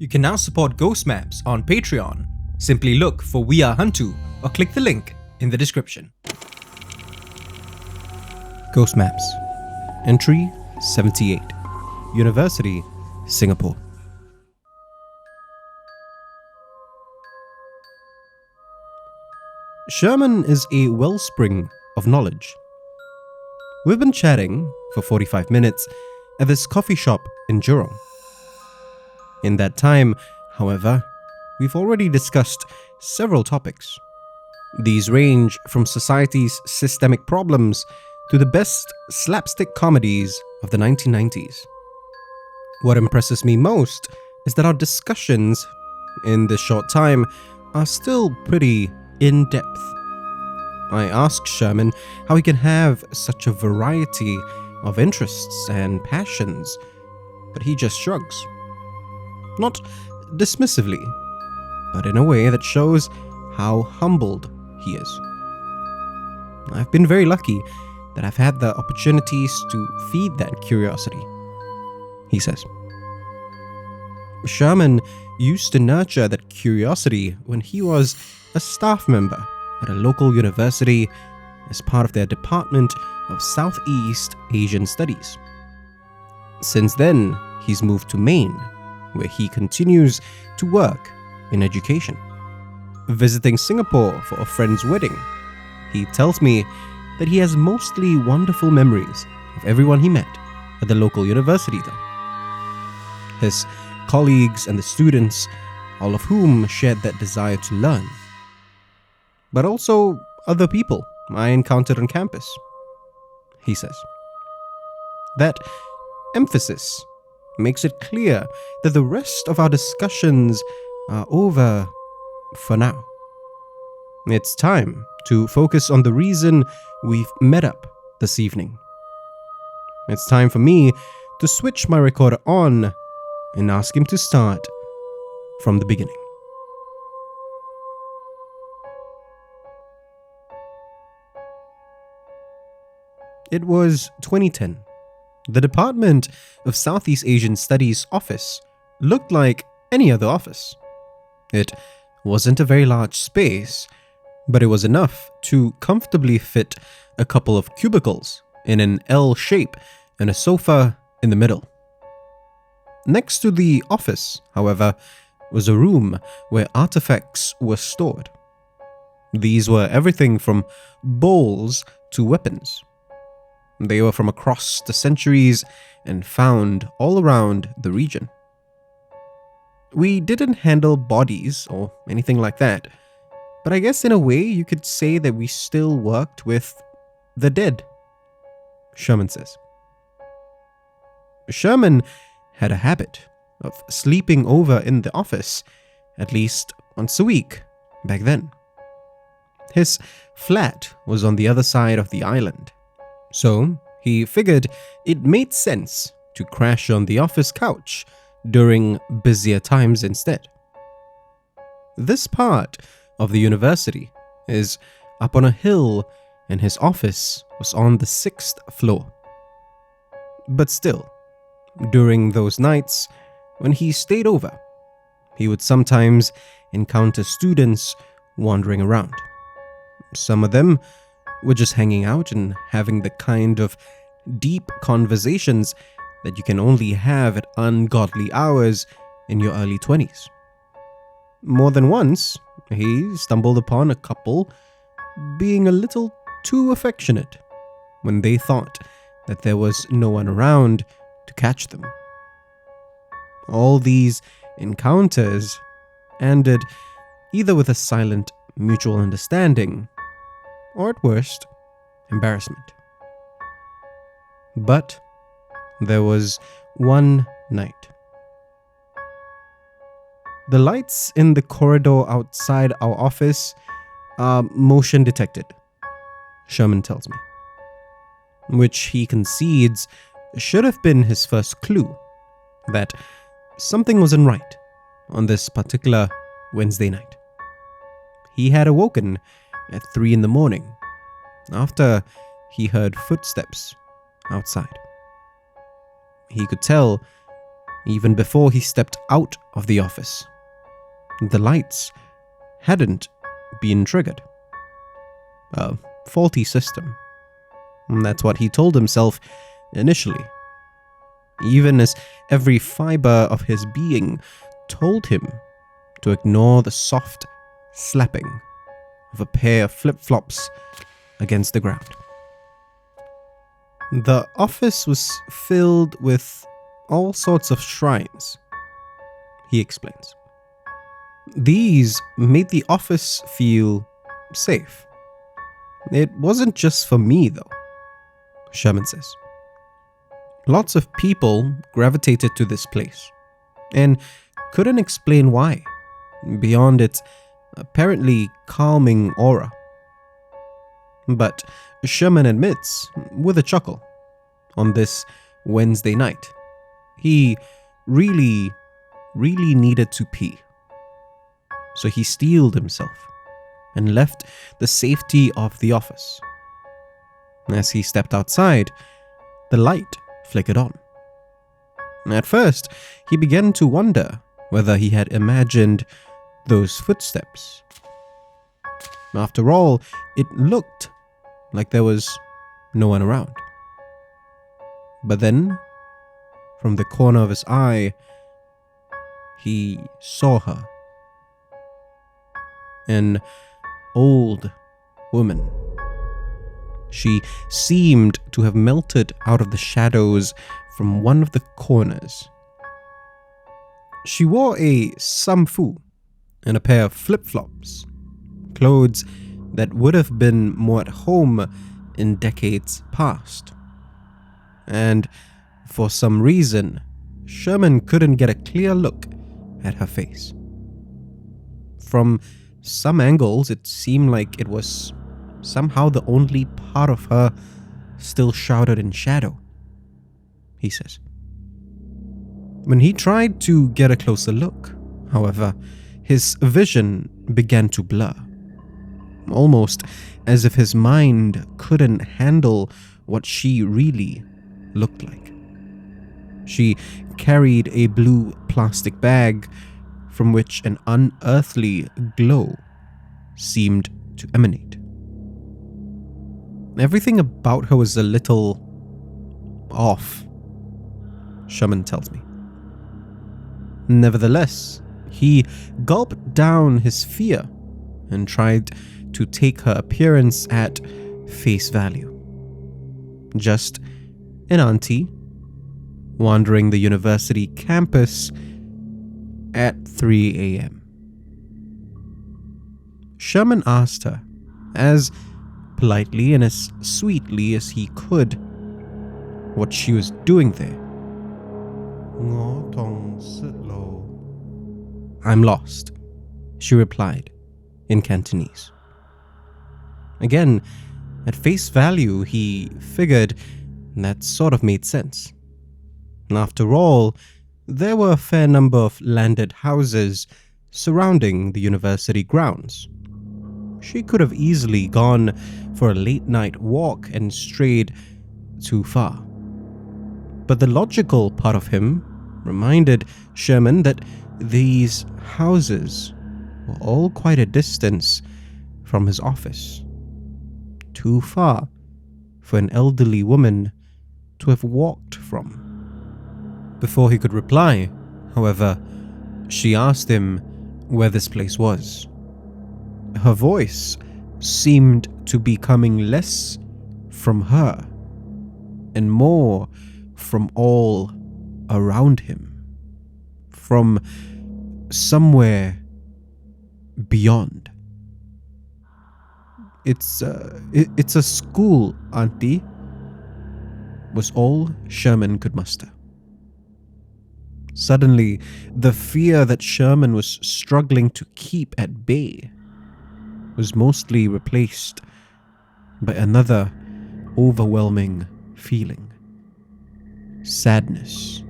You can now support Ghost Maps on Patreon. Simply look for We Are HANTU or click the link in the description. Ghost Maps. Entry 78. University, Singapore. Sherman is a wellspring of knowledge. We've been chatting for 45 minutes at this coffee shop in Jurong. In that time, however, we've already discussed several topics. These range from society's systemic problems to the best slapstick comedies of the 1990s. What impresses me most is that our discussions in this short time are still pretty in-depth. I ask Sherman how he can have such a variety of interests and passions, but he just shrugs. Not dismissively, but in a way that shows how humbled he is. I've been very lucky that I've had the opportunities to feed that curiosity, he says. Sherman used to nurture that curiosity when he was a staff member at a local university as part of their Department of Southeast Asian Studies. Since then, he's moved to Maine, where he continues to work in education. Visiting Singapore for a friend's wedding, he tells me that he has mostly wonderful memories of everyone he met at the local university though. His colleagues and the students, all of whom shared that desire to learn. But also other people I encountered on campus, he says. That emphasis makes it clear that the rest of our discussions are over for now. It's time to focus on the reason we've met up this evening. It's time for me to switch my recorder on and ask him to start from the beginning. It was 2010. The Department of Southeast Asian Studies office looked like any other office. It wasn't a very large space, but it was enough to comfortably fit a couple of cubicles in an L shape and a sofa in the middle. Next to the office, however, was a room where artifacts were stored. These were everything from bowls to weapons. They were from across the centuries and found all around the region. We didn't handle bodies or anything like that, but I guess in a way you could say that we still worked with the dead, Sherman says. Sherman had a habit of sleeping over in the office at least once a week back then. His flat was on the other side of the island. So, he figured it made sense to crash on the office couch during busier times instead. This part of the university is up on a hill and his office was on the 6th floor. But still, during those nights when he stayed over, he would sometimes encounter students wandering around. Some of them were just hanging out and having the kind of deep conversations that you can only have at ungodly hours in your early 20s. More than once, he stumbled upon a couple being a little too affectionate when they thought that there was no one around to catch them. All these encounters ended either with a silent mutual understanding or at worst, embarrassment. But there was one night. The lights in the corridor outside our office are motion detected, Sherman tells me, which he concedes should have been his first clue that something wasn't right on this particular Wednesday night. He had awoken at 3 a.m. after he heard footsteps outside. He could tell even before he stepped out of the office. The lights hadn't been triggered. A faulty system. That's what he told himself initially, even as every fiber of his being told him to ignore the soft slapping of a pair of flip-flops against the ground. The office was filled with all sorts of shrines, he explains. These made the office feel safe. It wasn't just for me, though, Sherman says. Lots of people gravitated to this place and couldn't explain why, beyond its apparently calming aura. But Sherman admits, with a chuckle, on this Wednesday night, he really needed to pee. So he steeled himself and left the safety of the office. As he stepped outside, the light flickered on. At first, he began to wonder whether he had imagined those footsteps. After all, it looked like there was no one around. But then, from the corner of his eye, he saw her. An old woman. She seemed to have melted out of the shadows from one of the corners. She wore a samfu and a pair of flip-flops, clothes that would have been more at home in decades past. And for some reason, Sherman couldn't get a clear look at her face. From some angles, it seemed like it was somehow the only part of her still shrouded in shadow, he says. When he tried to get a closer look, however, his vision began to blur, almost as if his mind couldn't handle what she really looked like. She carried a blue plastic bag from which an unearthly glow seemed to emanate. Everything about her was a little off, Sherman tells me. Nevertheless, he gulped down his fear and tried to take her appearance at face value. Just an auntie wandering the university campus at 3 a.m. Sherman asked her, as politely and as sweetly as he could, what she was doing there. I'm lost, she replied in Cantonese. Again, at face value, he figured that sort of made sense. After all, there were a fair number of landed houses surrounding the university grounds. She could have easily gone for a late-night walk and strayed too far. But the logical part of him reminded Sherman that these houses were all quite a distance from his office. Too far for an elderly woman to have walked from. Before he could reply, however, she asked him where this place was. Her voice seemed to be coming less from her and more from all around him, from somewhere beyond. It's a school, Auntie, was all Sherman could muster. Suddenly, the fear that Sherman was struggling to keep at bay was mostly replaced by another overwhelming feeling. Sadness.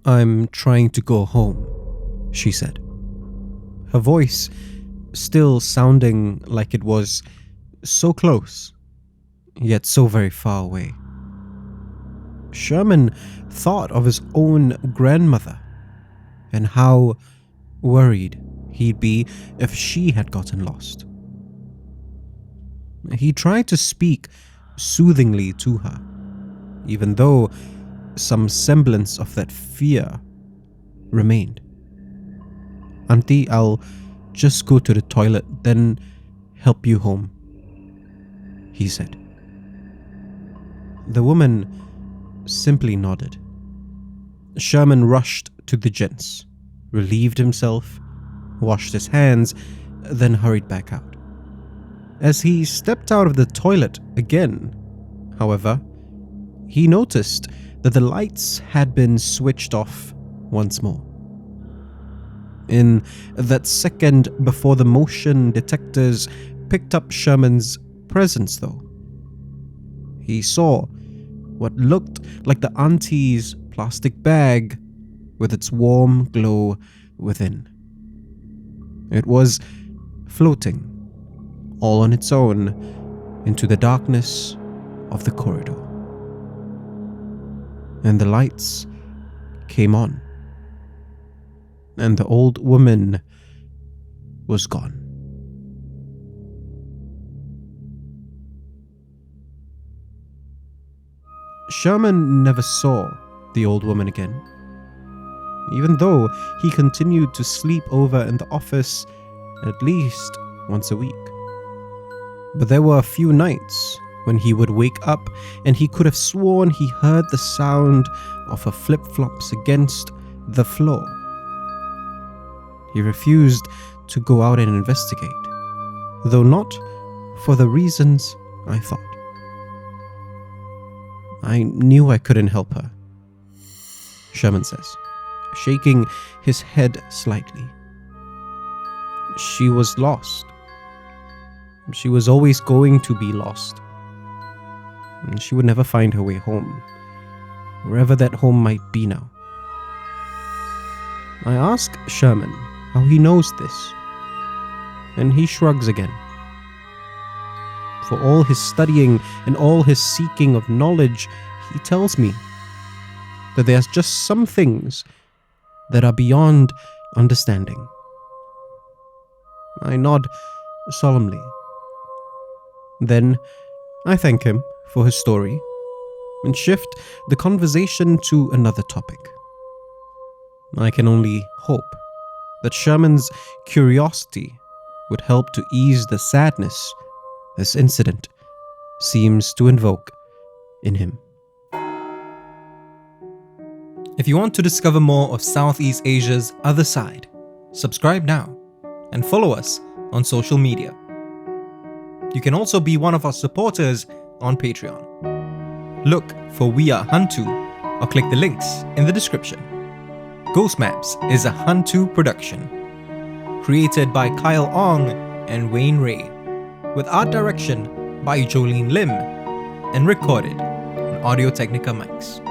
I'm trying to go home, she said. Her voice still sounding like it was so close, yet so very far away. Sherman thought of his own grandmother and how worried he'd be if she had gotten lost. He tried to speak soothingly to her, even though some semblance of that fear remained. "Auntie, I'll just go to the toilet, then help you home," he said. The woman simply nodded. Sherman rushed to the gents, relieved himself, washed his hands, then hurried back out. As he stepped out of the toilet again, however, he noticed that the lights had been switched off once more. In that second before the motion detectors picked up Sherman's presence, though, he saw what looked like the auntie's plastic bag with its warm glow within. It was floating, all on its own, into the darkness of the corridor. And the lights came on, and the old woman was gone. Sherman never saw the old woman again, even though he continued to sleep over in the office at least once a week. But there were a few nights when he would wake up and he could have sworn he heard the sound of her flip-flops against the floor. He refused to go out and investigate, though not for the reasons I thought. "I knew I couldn't help her," Sherman says, shaking his head slightly. "She was lost. She was always going to be lost. And she would never find her way home, wherever that home might be now." I ask Sherman how he knows this, and he shrugs again. For all his studying and all his seeking of knowledge, he tells me that there's just some things that are beyond understanding. I nod solemnly. Then I thank him for his story and shift the conversation to another topic. I can only hope that Sherman's curiosity would help to ease the sadness this incident seems to invoke in him. If you want to discover more of Southeast Asia's other side, subscribe now and follow us on social media. You can also be one of our supporters on Patreon. Look for We Are HANTU or click the links in the description. Ghost Maps is a HANTU production, created by Kyle Ong and Wayne Ray, with art direction by Jolene Lim, and recorded on Audio Technica mics.